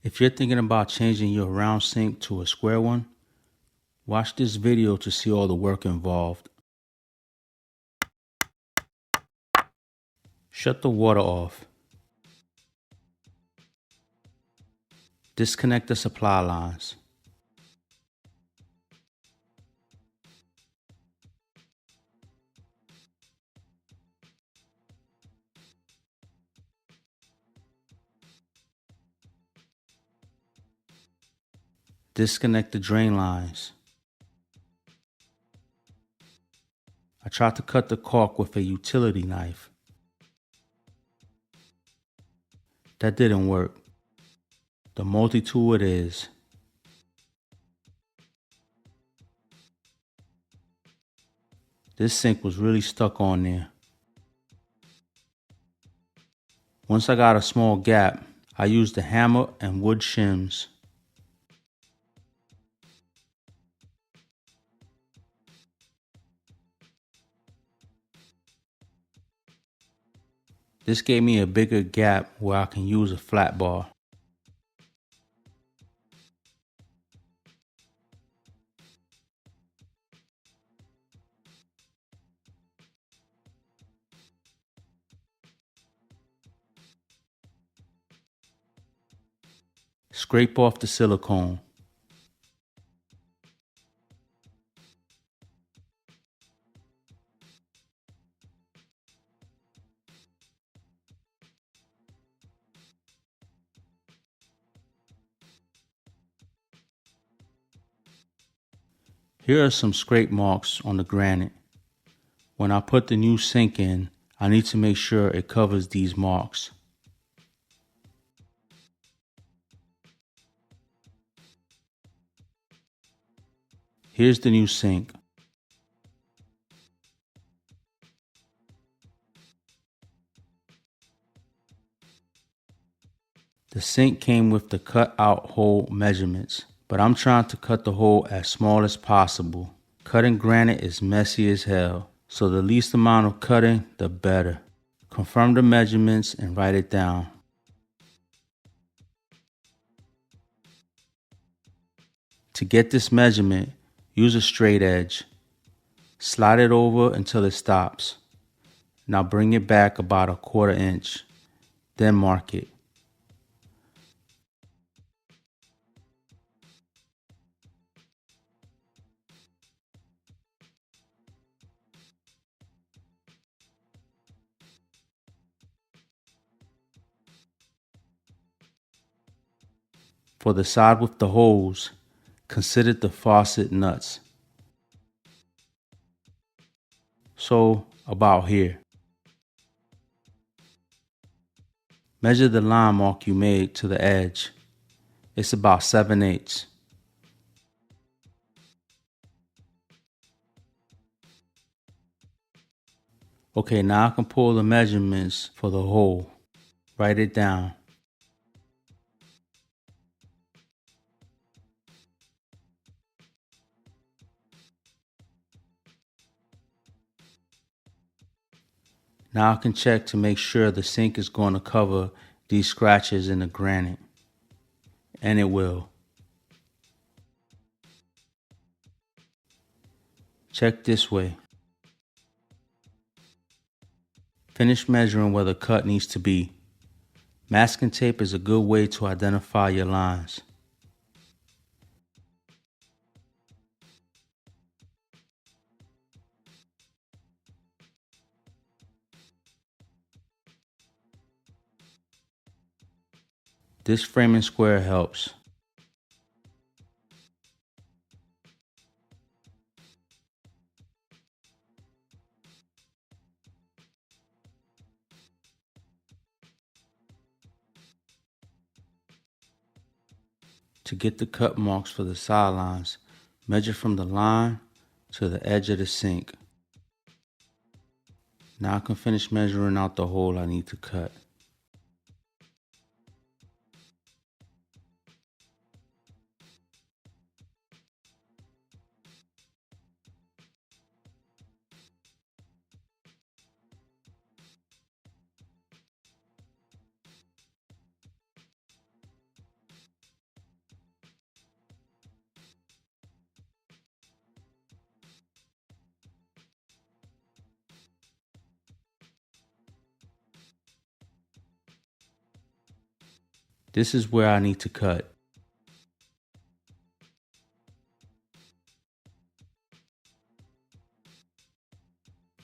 If you're thinking about changing your round sink to a square one, watch this video to see all the work involved. Shut the water off. Disconnect the supply lines. Disconnect the drain lines. I tried to cut the caulk with a utility knife. That didn't work. The multi-tool it is. This sink was really stuck on there. Once I got a small gap, I used a hammer and wood shims. This gave me a bigger gap where I can use a flat bar. Scrape off the silicone. Here are some scrape marks on the granite. When I put the new sink in, I need to make sure it covers these marks. Here's the new sink. The sink came with the cut out hole measurements, but I'm trying to cut the hole as small as possible. Cutting granite is messy as hell, so the least amount of cutting, the better. Confirm the measurements and write it down. To get this measurement, use a straight edge. Slide it over until it stops. Now bring it back about 1/4 inch, then mark it. For the side with the holes, consider the faucet nuts. So, about here. Measure the line mark you made to the edge. It's about 7/8. Okay, now I can pull the measurements for the hole. Write it down. Now I can check to make sure the sink is going to cover these scratches in the granite. And it will. Check this way. Finish measuring where the cut needs to be. Masking tape is a good way to identify your lines. This framing square helps. To get the cut marks for the sidelines, measure from the line to the edge of the sink. Now I can finish measuring out the hole I need to cut. This is where I need to cut.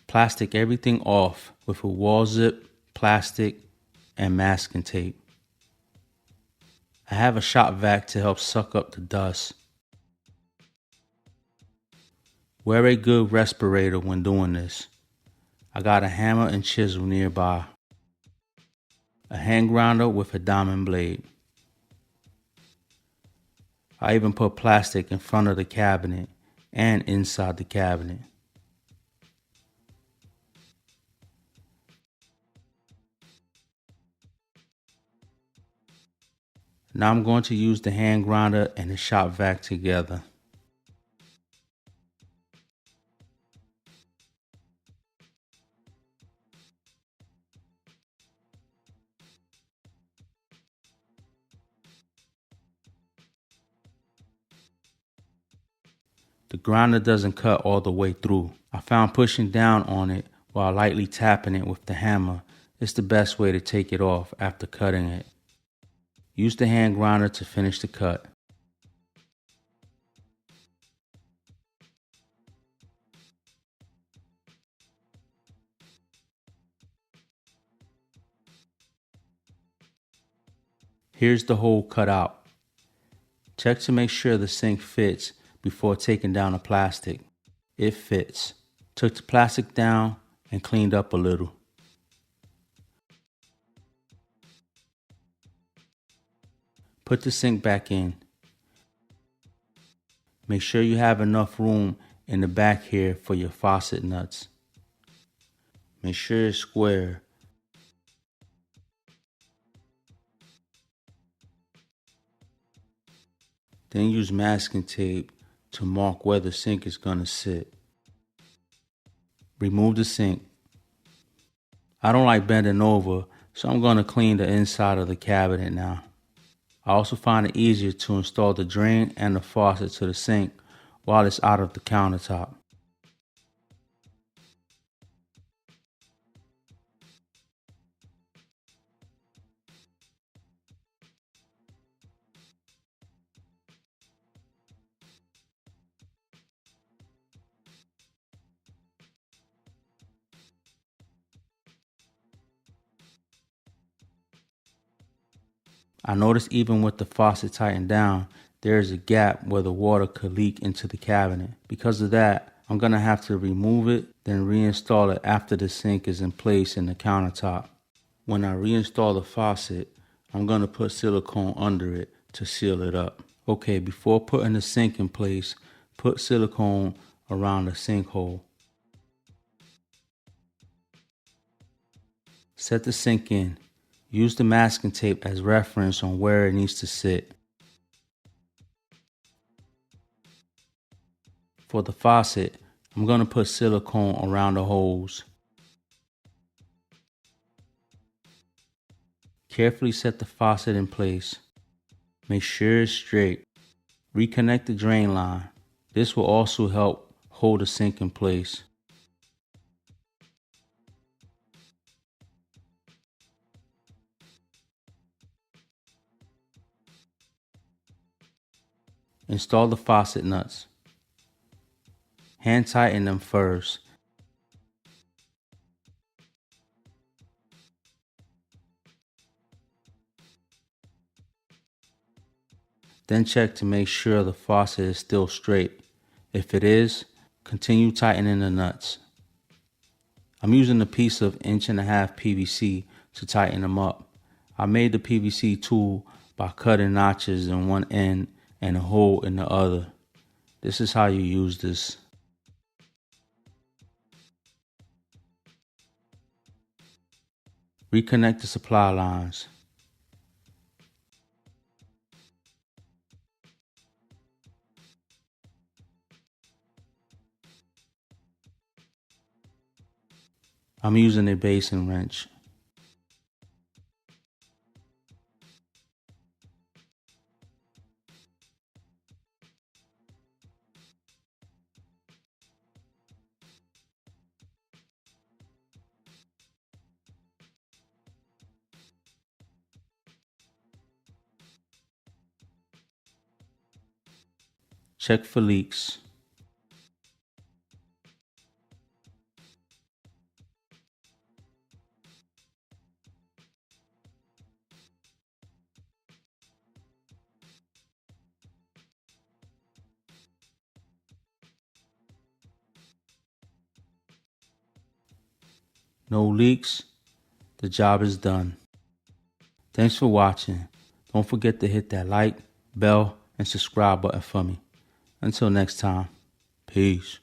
Plastic everything off with a wall zip, plastic, and masking tape. I have a shop vac to help suck up the dust. Wear a good respirator when doing this. I got a hammer and chisel nearby. A hand grinder with a diamond blade. I even put plastic in front of the cabinet and inside the cabinet. Now I'm going to use the hand grinder and the shop vac together. The grinder doesn't cut all the way through. I found pushing down on it while lightly tapping it with the hammer is the best way to take it off after cutting it. Use the hand grinder to finish the cut. Here's the hole cut out. Check to make sure the sink fits before taking down the plastic. It fits. Took the plastic down and cleaned up a little. Put the sink back in. Make sure you have enough room in the back here for your faucet nuts. Make sure it's square. Then use masking tape to mark where the sink is going to sit. Remove the sink. I don't like bending over, so I'm going to clean the inside of the cabinet now. I also find it easier to install the drain and the faucet to the sink while it's out of the countertop. I noticed even with the faucet tightened down, there is a gap where the water could leak into the cabinet. Because of that, I'm going to have to remove it, then reinstall it after the sink is in place in the countertop. When I reinstall the faucet, I'm going to put silicone under it to seal it up. Okay, before putting the sink in place, put silicone around the sink hole. Set the sink in. Use the masking tape as reference on where it needs to sit. For the faucet, I'm going to put silicone around the holes. Carefully set the faucet in place. Make sure it's straight. Reconnect the drain line. This will also help hold the sink in place. Install the faucet nuts. Hand tighten them first. Then check to make sure the faucet is still straight. If it is, continue tightening the nuts. I'm using a piece of 1.5" PVC to tighten them up. I made the PVC tool by cutting notches in one end and a hole in the other. This is how you use this. Reconnect the supply lines. I'm using a basin wrench. Check for leaks. No leaks, the job is done. Thanks for watching. Don't forget to hit that like, bell, and subscribe button for me. Until next time, peace.